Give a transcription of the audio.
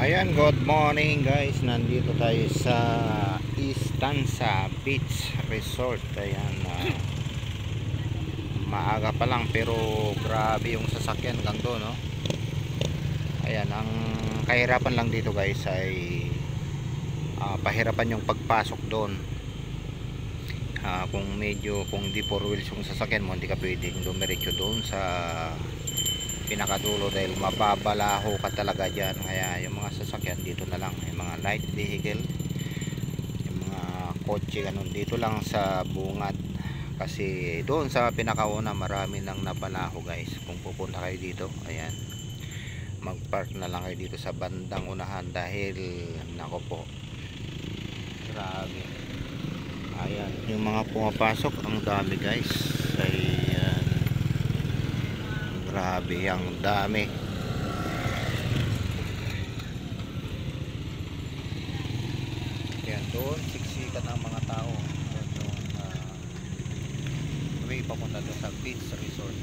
Ayan, good morning guys. Nandito tayo sa Istanza Beach Resort. Ayan, maaga pa lang pero grabe yung sasakyan hanggang doon, no? Ayan, ang kahirapan lang dito guys ay pahirapan yung pagpasok doon. Kung hindi four wheels yung sasakyan mo, hindi ka pwedeng dumiretso doon sa pinakadulo dahil mababalaho ka talaga dyan. Kaya yung mga sasakyan dito na lang, yung mga light vehicle, yung mga kotse ganun, dito lang sa bungad. Kasi doon sa pinakauna marami nang nabalaho guys. Kung pupunta kayo dito, ayan, mag-park na lang kayo dito sa bandang unahan dahil nako po, grabe. Ayan, yung mga pumapasok ang dami guys. Ayan, grabe ang dami. Ayan, doon siksikan ang mga tao. Doon may papunta doon sa beach resort.